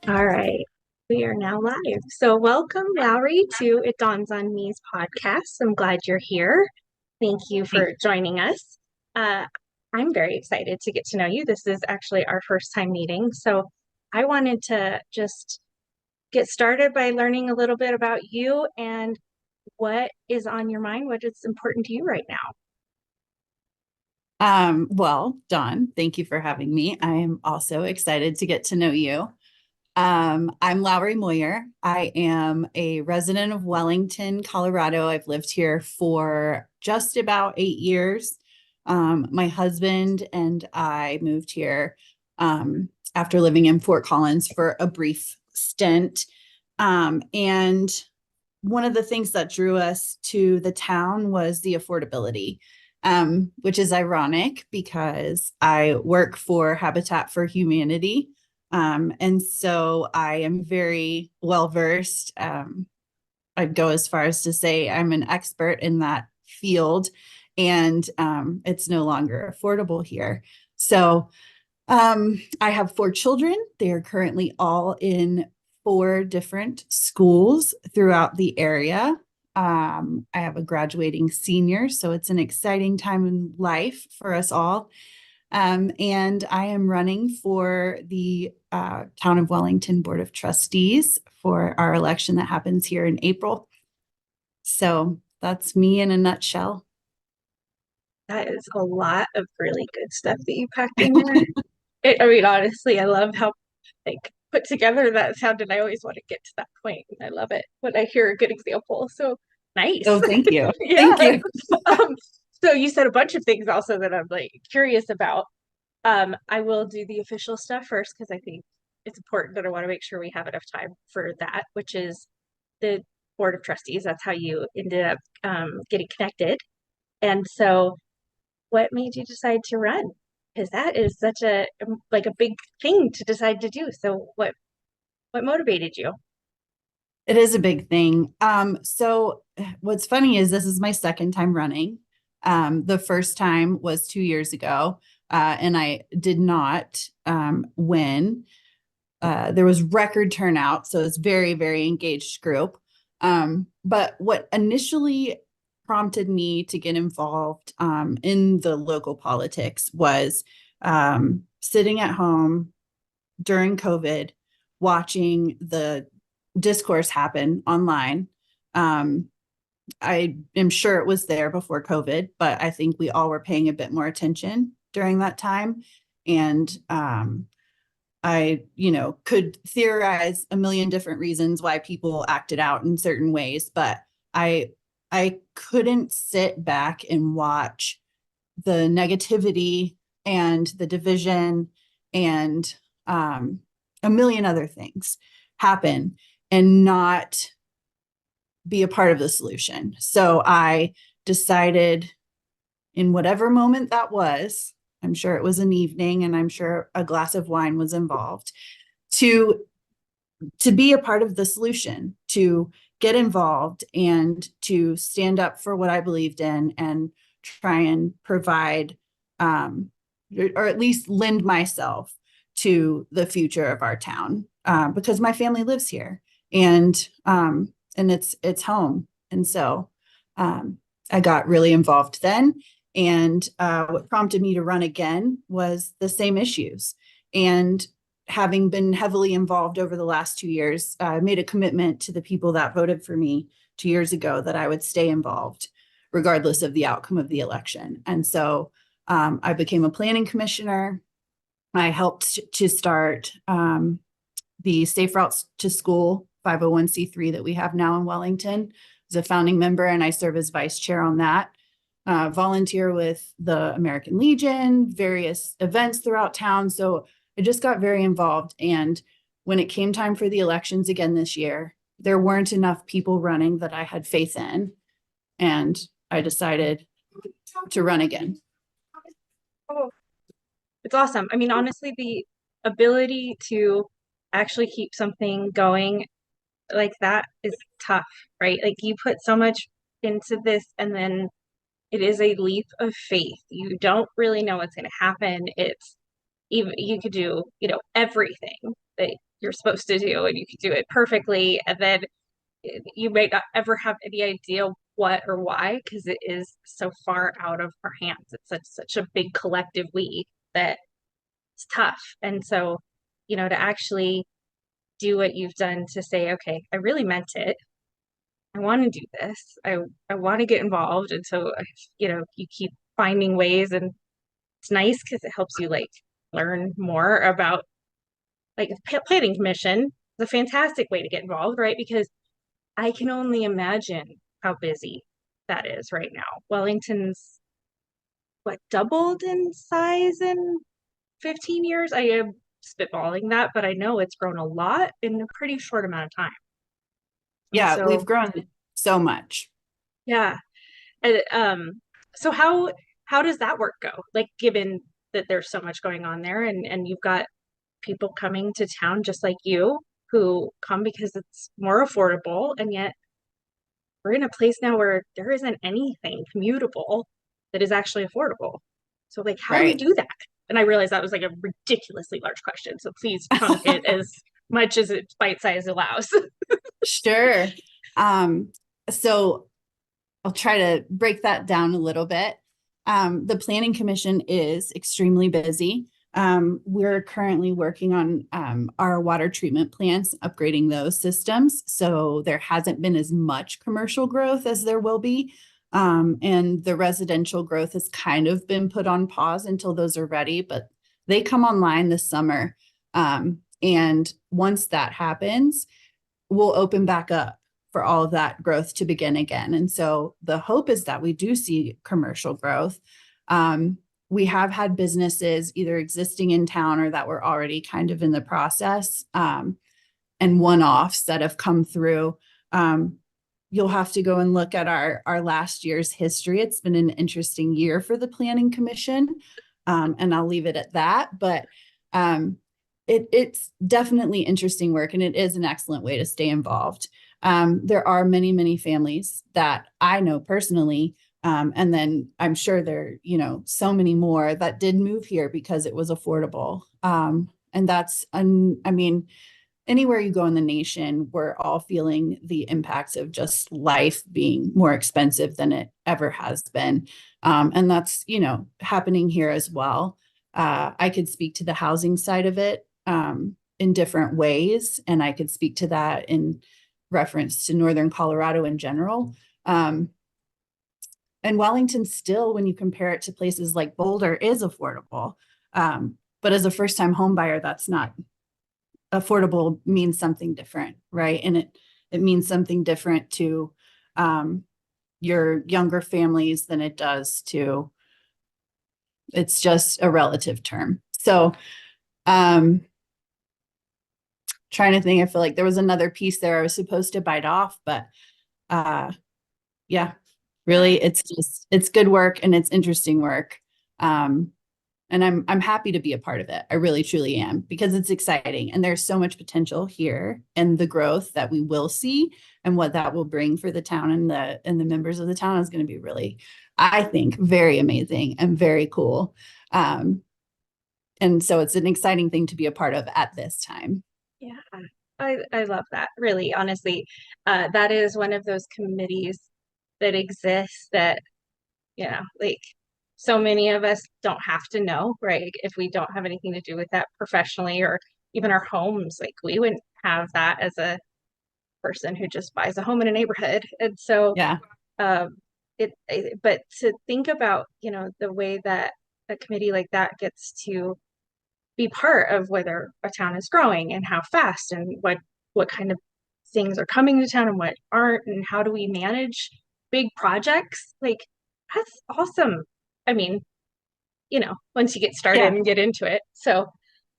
All right. We are now live. So, welcome, Lowry, to It Dawns on Me's podcast. I'm glad you're here. Thank you Thank for joining us. Uh, I'm very excited to get to know you. This is actually our first time meeting. So, I wanted to just get started by learning a little bit about you and what is on your mind, what is important to you right now. Well, Dawn, thank you for having me. I am also excited to get to know you. I'm Lowrey Moyer. I am a resident of Wellington, Colorado. I've lived here for just about 8 years. My husband and I moved here after living in Fort Collins for a brief stint. And one of the things that drew us to the town was the affordability, which is ironic because I work for Habitat for Humanity. And so I am very well versed. I'd go as far as to say I'm an expert in that field, and it's no longer affordable here. So I have 4 children. They are currently all in 4 different schools throughout the area. I have a graduating senior, so it's an exciting time in life for us all. And I am running for the Town of Wellington Board of Trustees for our election that happens here in April. So that's me in a nutshell. That is a lot of really good stuff that you packed in there. I mean, honestly, I love how like put together that sounded. I always want to get to that point. I love it when I hear a good example. So nice. Oh, thank you. Yeah. Thank you. Um, so you said a bunch of things also that I'm like curious about. I will do the official stuff first because I think it's important that I want to make sure we have enough time for that, which is the board of trustees. That's how you ended up getting connected. And so what made you decide to run? Because that is such a like a big thing to decide to do. So what motivated you? It is a big thing. So what's funny is this is my second time running. The first time was 2 years ago, and I did not win. There was record turnout, so it's very, very engaged group. But what initially prompted me to get involved in the local politics was sitting at home during COVID, watching the discourse happen online. Um, I am sure it was there before COVID, but I think we all were paying a bit more attention during that time. And I, could theorize a million different reasons why people acted out in certain ways, but I I couldn't sit back and watch the negativity and the division and a million other things happen and not be a part of the solution. So I decided in whatever moment that was, I'm sure it was an evening and I'm sure a glass of wine was involved, to be a part of the solution, to get involved and to stand up for what I believed in and try and provide or at least lend myself to the future of our town because my family lives here and it's home. And so I got really involved then. And what prompted me to run again was the same issues. And having been heavily involved over the last 2 years, I made a commitment to the people that voted for me 2 years ago that I would stay involved regardless of the outcome of the election. And so I became a planning commissioner. I helped to start the Safe Routes to School 501c3 that we have now in Wellington. As a founding member, and I serve as vice chair on that. Volunteer with the American Legion, various events throughout town. So I just got very involved. And when it came time for the elections again this year, there weren't enough people running that I had faith in. And I decided to run again. Oh, it's awesome. I mean, honestly, the ability to actually keep something going like that is tough, right? Like you put so much into this and then it is a leap of faith. You don't really know what's going to happen. It's even you could do, everything that you're supposed to do and you can do it perfectly. And then you may not ever have any idea what or why because it is so far out of our hands. It's such a big collective we that it's tough. And so, to actually do what you've done to say, okay, I really meant it. I want to do this. I want to get involved. And so, you keep finding ways and it's nice because it helps you like learn more about like planning commission is a fantastic way to get involved, right? Because I can only imagine how busy that is right now. Wellington's what doubled in size in 15 years. I am spitballing that, but I know it's grown a lot in a pretty short amount of time. And Yeah, we've so, grown so much. yeah. And, so how does that work go? Like, given that there's so much going on there, and you've got people coming to town just like you who come because it's more affordable, and yet we're in a place now where there isn't anything commutable that is actually affordable. So, like, how do we Right. do that? And I realized that was like a ridiculously large question. So please chunk it as much as its bite size allows. Sure. Um, so I'll try to break that down a little bit. The Planning Commission is extremely busy. We're currently working on our water treatment plants, upgrading those systems. So there hasn't been as much commercial growth as there will be. And the residential growth has kind of been put on pause until those are ready, but they come online this summer. And once that happens, we'll open back up for all of that growth to begin again. And so the hope is that we do see commercial growth. We have had businesses either existing in town or that were already kind of in the process, and one-offs that have come through. You'll have to go and look at our last year's history. It's been an interesting year for the Planning Commission, and I'll leave it at that. But it's definitely interesting work, and it is an excellent way to stay involved. There are many, many families that I know personally, and then I'm sure there, so many more that did move here because it was affordable. And I mean, anywhere you go in the nation, we're all feeling the impacts of just life being more expensive than it ever has been. And that's, happening here as well. I could speak to the housing side of it in different ways, and I could speak to that in reference to Northern Colorado in general. And Wellington still, when you compare it to places like Boulder, is affordable. But as a first-time home buyer, that's not affordable means something different, right? And it means something different to your younger families than it does to, it's just a relative term. So trying to think, I feel like there was another piece there I was supposed to bite off, but yeah, really, it's good work and it's interesting work. And I'm happy to be a part of it. I really truly am, because it's exciting and there's so much potential here, and the growth that we will see and what that will bring for the town and the members of the town is going to be really, I think, very amazing and very cool. And so it's an exciting thing to be a part of at this time. Yeah, I love that. Really, honestly, that is one of those committees that exists that, like so many of us don't have to know, right? If we don't have anything to do with that professionally or even our homes, like we wouldn't have that as a person who just buys a home in a neighborhood. And so, Yeah. um, but to think about, the way that a committee like that gets to be part of whether a town is growing and how fast and what kind of things are coming to town and what aren't, and how do we manage big projects, like that's awesome. I mean, once you get started Yeah. and get into it. So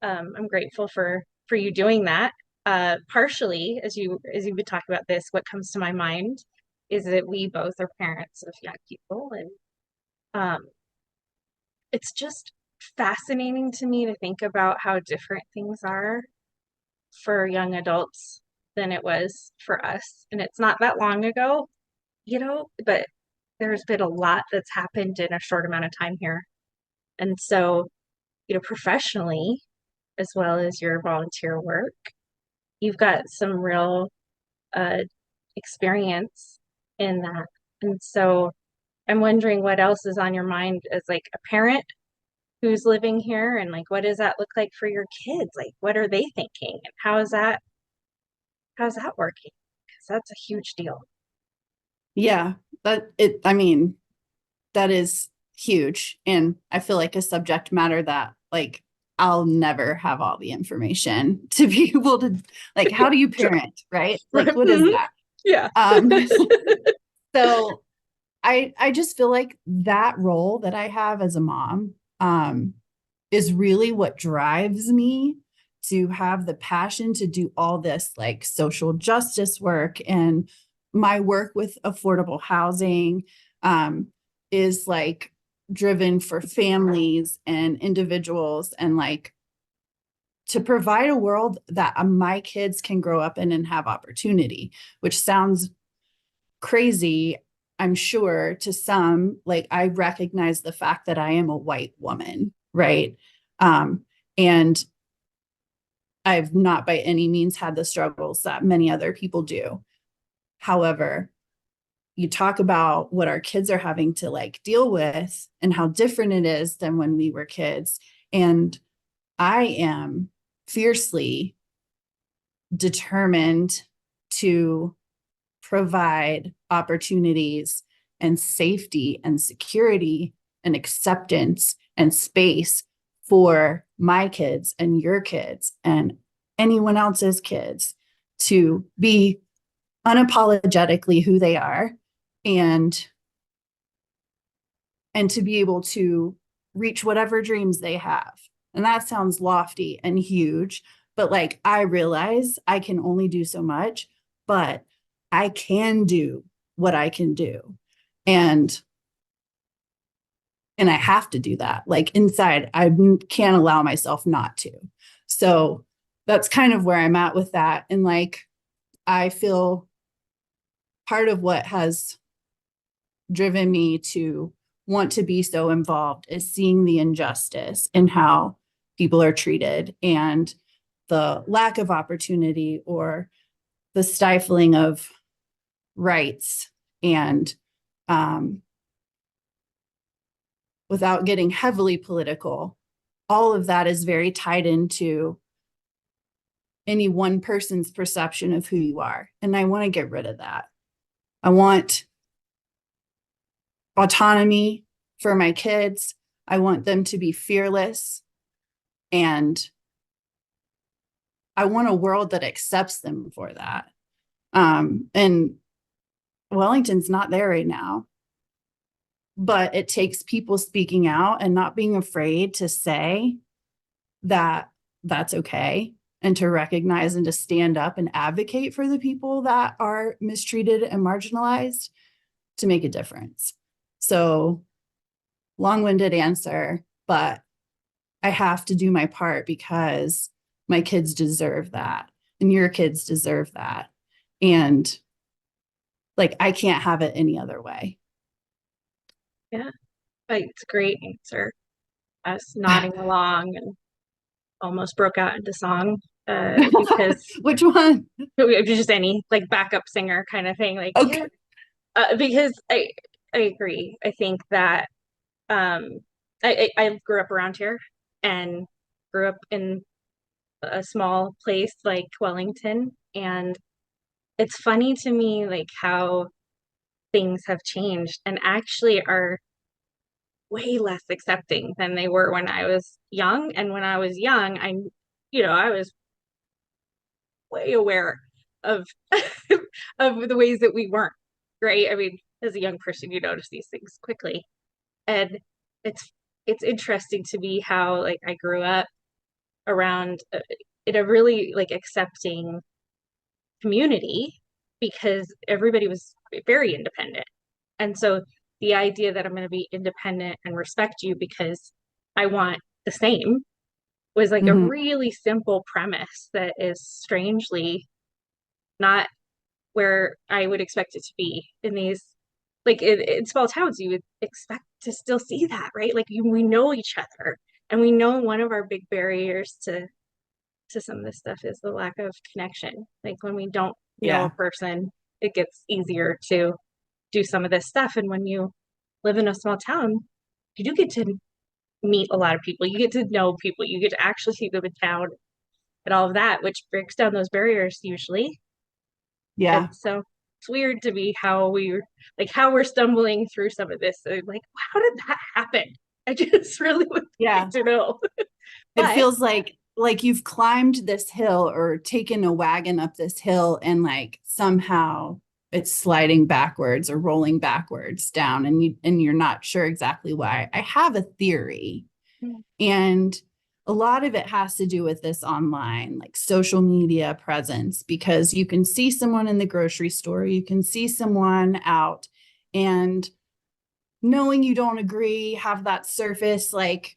I'm grateful for you doing that. Partially, as you've been talking about this, what comes to my mind is that we both are parents of young people, and um, it's just fascinating to me to think about how different things are for young adults than it was for us. And it's not that long ago, but there's been a lot that's happened in a short amount of time here. And so, professionally, as well as your volunteer work, you've got some real uh experience in that. And so I'm wondering what else is on your mind as like a parent who's living here, and like what does that look like for your kids? Like what are they thinking and how's that working? Because that's a huge deal. Yeah, I mean, that is huge. And I feel like a subject matter that like I'll never have all the information to be able to like, how do you Sure. parent, right? Like, what is Mhm. that? Yeah. Um, so I just feel like that role that I have as a mom, is really what drives me to have the passion to do all this like social justice work. And my work with affordable housing is like driven for families and individuals, and like to provide a world that my kids can grow up in and have opportunity, which sounds crazy, I'm sure, to some. Like, I recognize the fact that I am a white woman, right? And I've not by any means had the struggles that many other people do. However, you talk about what our kids are having to like deal with and how different it is than when we were kids. And I am fiercely determined to provide opportunities and safety and security and acceptance and space for my kids and your kids and anyone else's kids to be unapologetically who they are, and to be able to reach whatever dreams they have. And that sounds lofty and huge, but like I realize I can only do so much, but I can do what I can do. And I have to do that. Like inside, I can't allow myself not to. So that's kind of where I'm at with that. And like I feel part of what has driven me to want to be so involved is seeing the injustice in how people are treated, and the lack of opportunity or the stifling of rights. And um, without getting heavily political, all of that is very tied into any one person's perception of who you are. And I want to get rid of that. I want autonomy for my kids. I want them to be fearless, and I want a world that accepts them for that. And Wellington's not there right now, but it takes people speaking out and not being afraid to say that that's okay, and to recognize and to stand up and advocate for the people that are mistreated and marginalized to make a difference. So, long-winded answer, but I have to do my part because my kids deserve that, and your kids deserve that. And like, I can't have it any other way. Yeah. It's a great answer. I was nodding along and almost broke out into song because Which one? it was just any like backup singer kind of thing. Like, yeah, Okay. because I agree. I think that um I grew up around here and grew up in a small place like Wellington, and it's funny to me like how things have changed and actually are way less accepting than they were when I was young. And when I was young, I was way aware of of the ways that we weren't, right? I mean, as a young person, you notice these things quickly. And it's it's interesting to me how like I grew up around in a really like accepting community because everybody was very independent. And so the idea that I'm going to be independent and respect you because I want the same was like a Mm-hmm. really simple premise that is strangely not where I would expect it to be in these like in small towns you would expect to still see that, right? Like we know each other and we know one of our big barriers to to some of this stuff is the lack of connection. Like when we don't know a Yeah. person, it gets easier to do some of this stuff. And when you live in a small town, you do get to meet a lot of people. You get to know people. You get to actually see them in town and all of that, which breaks down those barriers usually. And Yeah. so it's weird to me how how we're stumbling through some of this. I'm like, how did that happen? I just really would like Yeah. to know. It But feels like you've climbed this hill or taken a wagon up this hill and like somehow it's sliding backwards or rolling backwards down and you're not sure exactly why. I have a theory. And a lot of it has to do with this online, like social media presence, because you can see someone in the grocery store, you can see someone out, and knowing you don't agree, have that surface like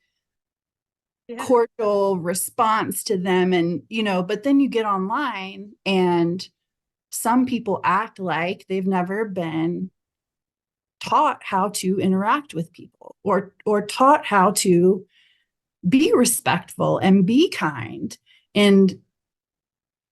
yeah, cordial response to them. And, but then you get online and some people act like they've never been taught how to interact with people or taught how to be respectful and be kind. And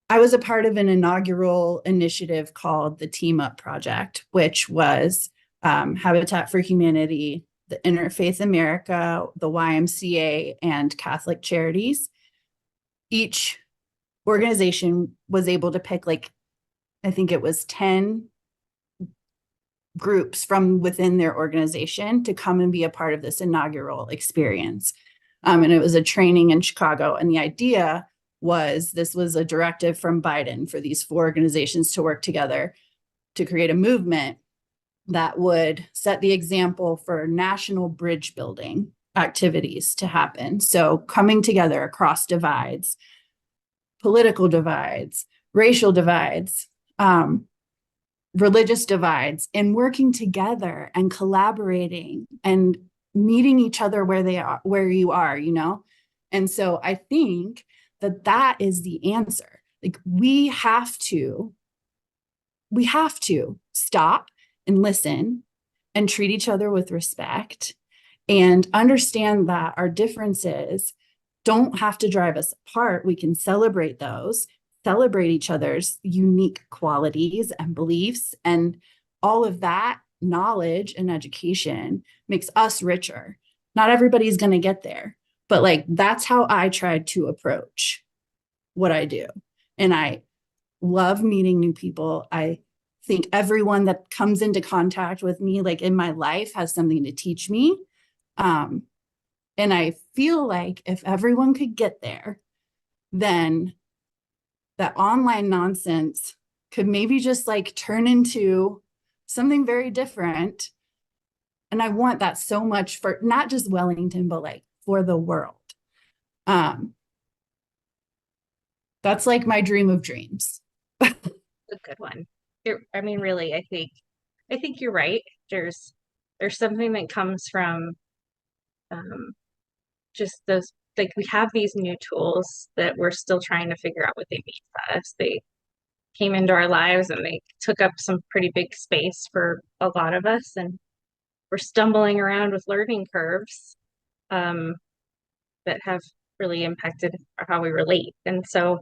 I was a part of an inaugural initiative called the Team Up Project, which was Habitat for Humanity, the Interfaith America, the YMCA, and Catholic Charities. Each organization was able to pick, like, I think it was 10 groups from within their organization to come and be a part of this inaugural experience. And it was a training in Chicago. And the idea was this was a directive from Biden for these 4 organizations to work together to create a movement that would set the example for national bridge building activities to happen. So coming together across divides, political divides, racial divides, religious divides, and working together and collaborating and meeting each other where they are, where you are, And so I think that is the answer. Like we have to stop and listen and treat each other with respect and understand that our differences don't have to drive us apart. We can celebrate those, celebrate each other's unique qualities and beliefs, and all of that knowledge and education makes us richer. Not everybody's going to get there, but like that's how I tried to approach what I do. And I love meeting new people. I think everyone that comes into contact with me, like in my life, has something to teach me. And I feel like if everyone could get there, then that online nonsense could maybe just like turn into something very different. And I want that so much for not just Wellington, but like for the world. That's like my dream of dreams. a good one. I mean, really, I think you're right. There's something that comes from um, just those, like we have these new tools that we're still trying to figure out what they mean to us. They came into our lives and they took up some pretty big space for a lot of us, and we're stumbling around with learning curves um, that have really impacted how we relate. And so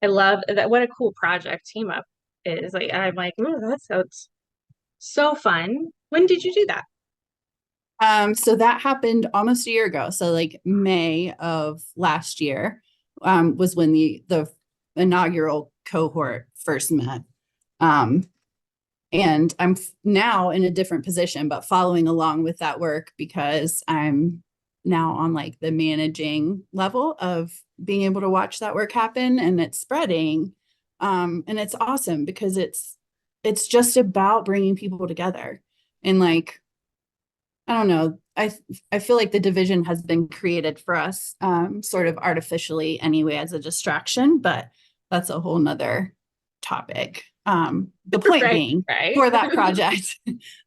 I love that. What a cool project Team Up is. Like I'm like, oh, that sounds so fun. When did you do that? So that happened almost a year ago. So like May of last year, was when the inaugural cohort first met. Um, and I'm now in a different position, but following along with that work because I'm now on like the managing level of being able to watch that work happen and it's spreading. And it's awesome because it's just about bringing people together and like I don't know. I feel like the division has been created for us, sort of artificially anyway, as a distraction, but that's a whole nother topic. The point Right, being right. for that project,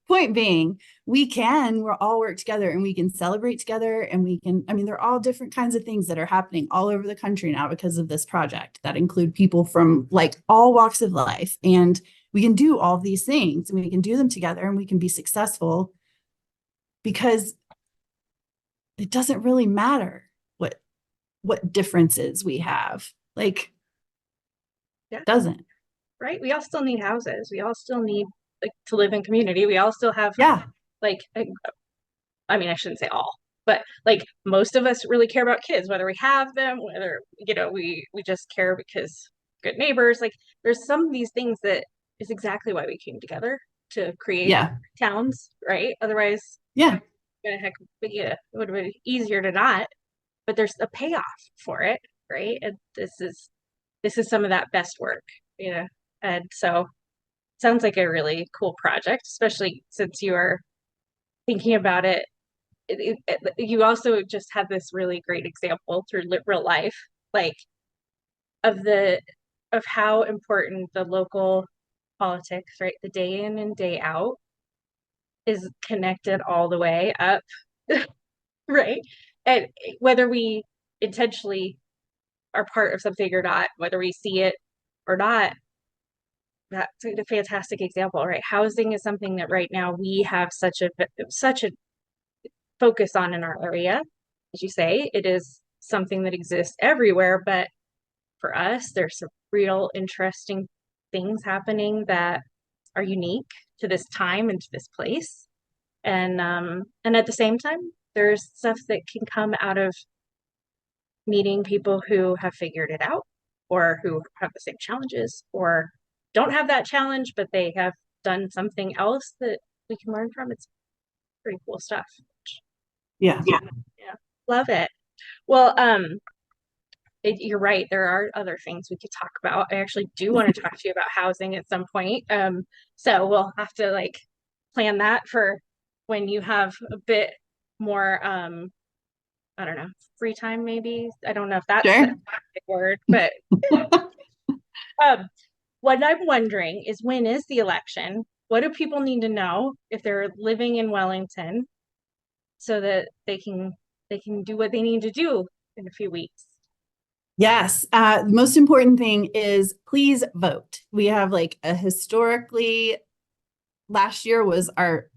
point being, we're all work together and we can celebrate together and I mean, there are all different kinds of things that are happening all over the country now because of this project that include people from like all walks of life. And we can do all these things and we can do them together and we can be successful because it doesn't really matter what differences we have. Like, Yeah. doesn't. Right. We all still need houses. We all still need like to live in community. We all still have Yeah. like I mean, I shouldn't say all, but like most of us really care about kids, whether we have them, whether, we just care because good neighbors. Like there's some of these things that is exactly why we came together to create Yeah. towns, right? Otherwise, Yeah. heck, yeah, it would have been easier to not, but there's a payoff for it, right? And this is some of that best work, you know. And so sounds like a really cool project, especially since you are thinking about it. You also just had this really great example through real life, like of the of how important the local politics, right, the day in and day out is connected all the way up, right? And whether we intentionally are part of something or not, whether we see it or not, that's a fantastic example, right? Housing is something that right now we have such a focus on in our area. As you say, it is something that exists everywhere, but for us, there's some real interesting things happening that are unique to this time and to this place. And at the same time, there's stuff that can come out of meeting people who have figured it out or who have the same challenges or don't have that challenge, but they have done something else that we can learn from. It's pretty cool stuff. Yeah. Yeah. Yeah. Love it. Well, you're right. There are other things we could talk about. I actually do want to talk to you about housing at some point. So we'll have to like plan that for when you have a bit more, I don't know, free time maybe. I don't know if that's the Sure. exact word, but um, what I'm wondering is when is the election? What do people need to know if they're living in Wellington so that they can do what they need to do in a few weeks? Yes. The most important thing is please vote. We have like a historically, last year was our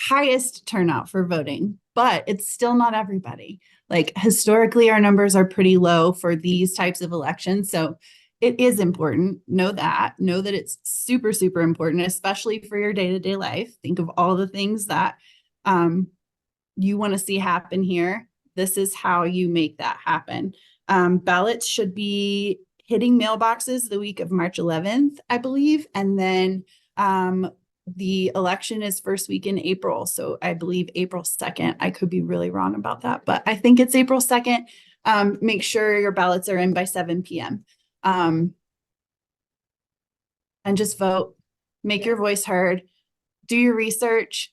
highest turnout for voting, but it's still not everybody. Like historically, our numbers are pretty low for these types of elections. So it is important. Know that. Know that it's super, super important, especially for your day-to-day life. Think of all the things that you want to see happen here. This is how you make that happen. Ballots should be hitting mailboxes the week of March 11th, I believe. And then the election is first week in April. So I believe April 2nd. I could be really wrong about that, but I think it's April 2nd. Make sure your ballots are in by 7 p.m. And just vote, make your voice heard, do your research,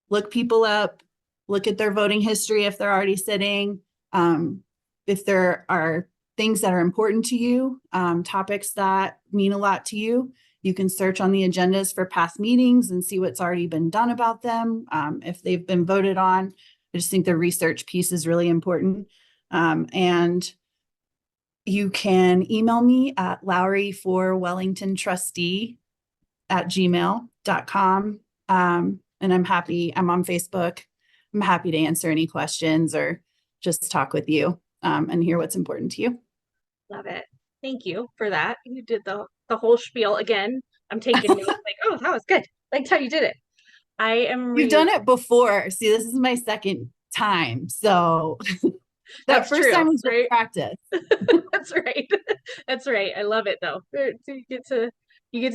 look people up, look at their voting history if they're already sitting. If there are things that are important to you, topics that mean a lot to you, you can search on the agendas for past meetings and see what's already been done about them. If they've been voted on, I just think the research piece is really important. And you can email me at Lowrey for Wellington Trustee at gmail.com. And I'm on Facebook. I'm happy to answer any questions or just talk with you and hear what's important to you. Love it. Thank you for that. You did the whole spiel again. I'm taking notes like, oh, that was good. Like how you did it. I am You've really done it before. See, this is my second time. So that that's first true, time was just right? practice. That's right. That's right. I love it though. You get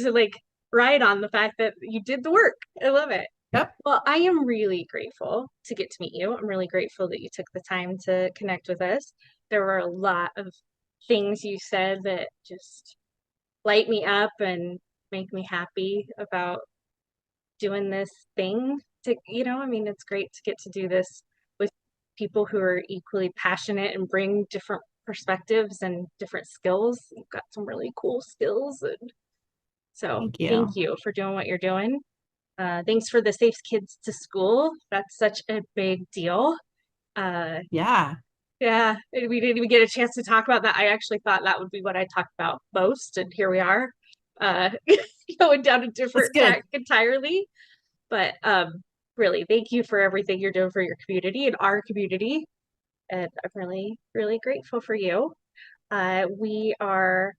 to like ride on the fact that you did the work. I love it. Yep. Well, I am really grateful to get to meet you. I'm really grateful that you took the time to connect with us. There were a lot of things you said that just light me up and make me happy about doing this thing I mean, it's great to get to do this with people who are equally passionate and bring different perspectives and different skills. You've got some really cool skills. And so Thank thank you. you for doing what you're doing. Thanks for the Safe Kids to School. That's such a big deal. Uh, Yeah. yeah, we didn't even get a chance to talk about that. I actually thought that would be what I talked about most, and here we are, uh, going down a That's different good. track entirely. But really, thank you for everything you're doing for your community and our community. And I'm really, really grateful for you. We are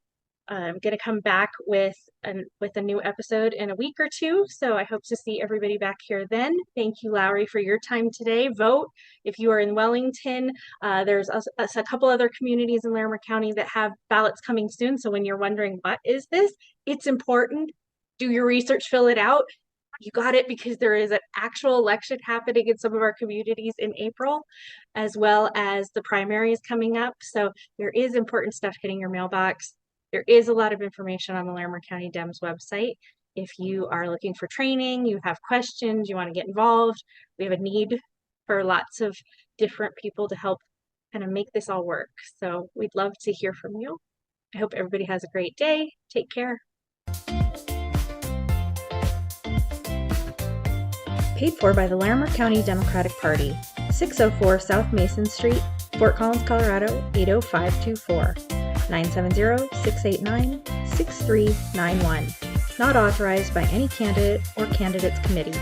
going to come back with a new episode in a week or two. So I hope to see everybody back here then. Thank you, Lowrey, for your time today. Vote if you are in Wellington. There's a couple other communities in Larimer County that have ballots coming soon. So when you're wondering, what is this? It's important. Do your research, fill it out. You got it, because there is an actual election happening in some of our communities in April, as well as the primaries coming up. So there is important stuff hitting your mailbox. There is a lot of information on the Larimer County Dems website. If you are looking for training, you have questions, you want to get involved, we have a need for lots of different people to help kind of make this all work. So we'd love to hear from you. I hope everybody has a great day. Take care. Paid for by the Larimer County Democratic Party, 604 South Mason Street, Fort Collins, Colorado, 80524. 970-689-6391. Not authorized by any candidate or candidates committee.